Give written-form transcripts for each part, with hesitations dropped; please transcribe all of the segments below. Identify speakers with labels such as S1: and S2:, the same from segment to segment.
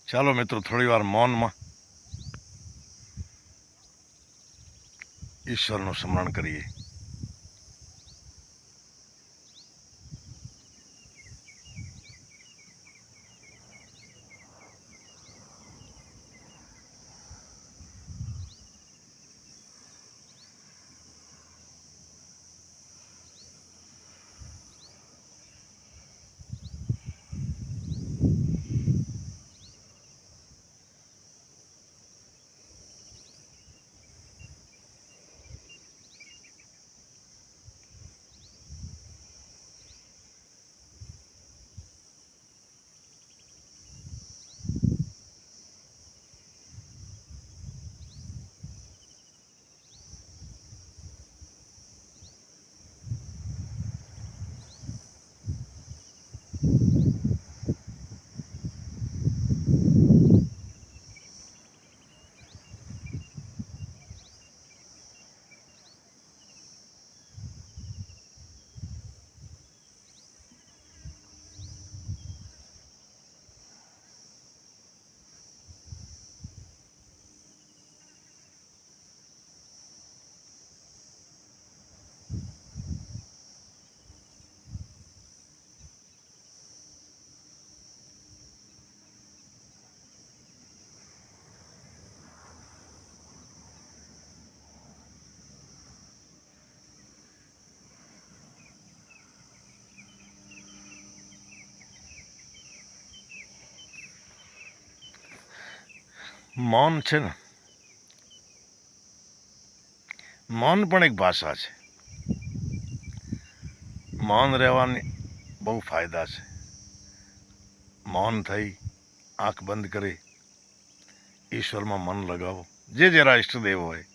S1: ચાલો મિત્રો થોડી વાર મૌનમાં ઈશ્વરનું સ્મરણ કરીએ. મૌન છે ને, મૌન પણ એક ભાષા છે. મૌન રહેવાની બહુ ફાયદા છે. મૌન થઈ આંખ બંધ કરી ઈશ્વરમાં મન લગાવો, જે જરા ઈષ્ટદેવ હોય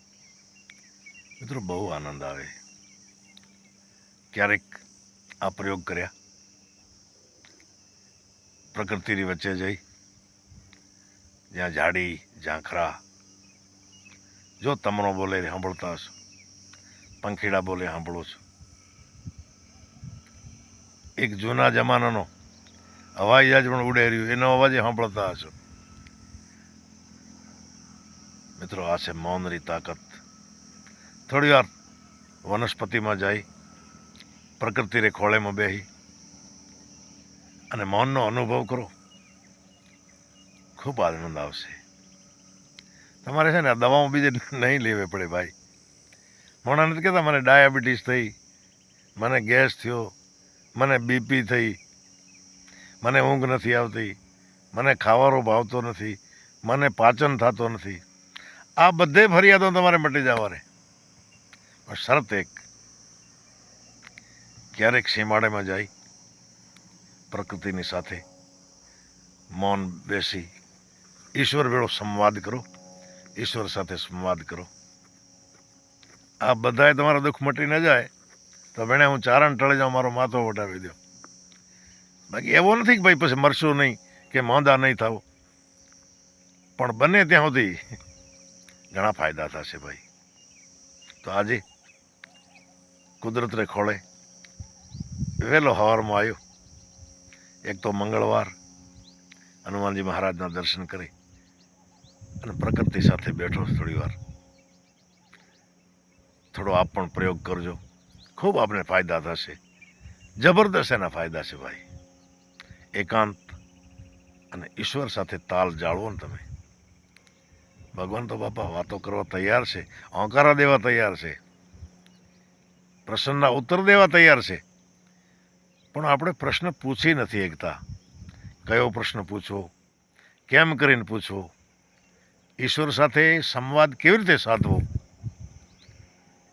S1: મિત્રો, બહુ આનંદ આવે. ક્યારેક આ પ્રયોગ કર્યા, પ્રકૃતિની વચ્ચે જઈ, જ્યાં ઝાડી ઝાંખરા, જો તમરો બોલે સાંભળતા હશો, પંખીડા બોલે સાંભળો છો. એક જૂના જમાનાનો હવાઈ જહાજ પણ ઉડે રહ્યું, એનો અવાજ સાંભળતા હશો. મિત્રો, આ છે મૌનની તાકાત. થોડી વાર વનસ્પતિમાં જાય, પ્રકૃતિને ખોળેમાં બેસી અને મૌનનો અનુભવ કરો, ખૂબ આનંદ આવશે. તમારે છે ને આ દવાઓ બીજે નહીં લેવી પડે ભાઈ. મોણા નથી કહેતા મને ડાયાબિટીસ થઈ, મને ગેસ થયો, મને બીપી થઈ, મને ઊંઘ નથી આવતી, મને ખાવાનો ભાવતો નથી, મને પાચન થતો નથી. આ બધે ફરિયાદો તમારે મટી જવાને. પણ શરત એક, ક્યારેક સીમાડેમાં જાય, પ્રકૃતિની સાથે મૌન બેસી ઈશ્વર વેળો સંવાદ કરો, ઈશ્વર સાથે સંવાદ કરો. આ બધાએ તમારા દુઃખ મટી ન જાય તો ભણે હું ચારણ ટળે જાઉં, મારો માથો વટાવી દો. બાકી એવો નથી કે ભાઈ પછી મરશું નહીં કે માંદા નહીં થાવ, પણ બને ત્યાં સુધી ઘણા ફાયદા થશે ભાઈ. તો આજે કુદરતને ખોળે વહેલો હવારમાં આવ્યો, એક તો મંગળવાર, હનુમાનજી મહારાજના દર્શન કરી અને પ્રકૃતિ સાથે બેઠો થોડી વાર. થોડો આપ પણ પ્રયોગ કરજો, ખૂબ આપણે ફાયદા થશે. જબરદસ્ત એના ફાયદા છે ભાઈ. એકાંત અને ઈશ્વર સાથે તાલ જાળવો ને તમે. ભગવાન તો બાપા વાતો કરવા તૈયાર છે, હોંકારા દેવા તૈયાર છે, પ્રશ્નના ઉત્તર દેવા તૈયાર છે. પણ આપણે પ્રશ્ન પૂછી નથી શકતા. કયો પ્રશ્ન પૂછવો, કેમ કરીને પૂછવો, ઈશ્વર સાથે સંવાદ કેવી રીતે સાધવો.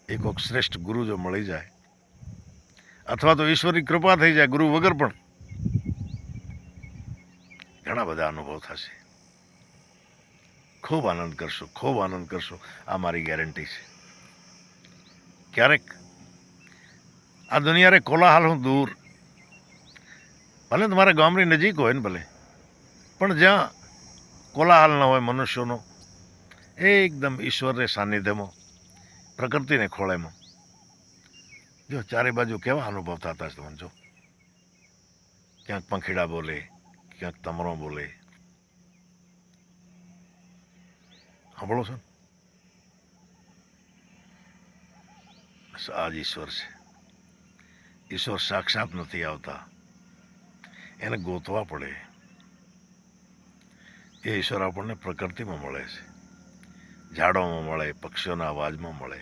S1: એક શ્રેષ્ઠ ગુરુ જો મળી જાય, અથવા તો ઈશ્વરની કૃપા થઈ જાય ગુરુ વગર, પણ ઘણા બધા અનુભવ થશે. ખૂબ આનંદ કરશો, ખૂબ આનંદ કરશો, આ મારી ગેરંટી છે. ક્યારેક આ દુનિયા રે કોલાહલ હું દૂર, ભલે તમારા ગામની નજીક હોય ને ભલે, પણ જ્યાં કોલાહલ ન હોય મનુષ્યોનો, એકદમ ઈશ્વરને સાનિધ્યમાં, પ્રકૃતિને ખોળેમાં, જો ચારે બાજુ કેવા અનુભવ થતા તમને જો. ક્યાંક પંખીડા બોલે, ક્યાંક તમરો બોલે, સાંભળો છો ને? બસ આ જ ઈશ્વર છે. ઈશ્વર સાક્ષાત નથી આવતા, એને ગોતવા પડે. એ ઈશ્વર આપણને પ્રકૃતિમાં મળે છે, ઝાડોમાં મળે, પક્ષીઓના અવાજમાં મળે,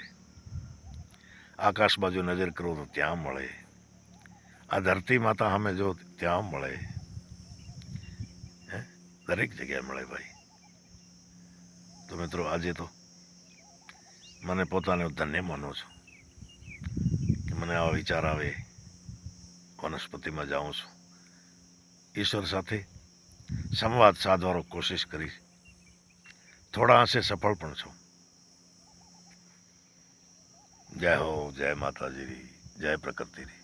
S1: આકાશ બાજુ નજર કરો તો ત્યાં મળે, આ ધરતી માતા સામે જો ત્યાં મળે. દરેક જગ્યાએ મળે ભાઈ. તો મિત્રો આજે તો મને પોતાને ધન્ય માનું છું કે મને આવા વિચાર આવે, વનસ્પતિમાં જાઉં છું, ઈશ્વર સાથે સંવાદ સાધવાનો કોશિશ કરી, થોડા અંશે સફળ પણ છું. જય હો, જય માતાજી, જય પ્રકૃતિ.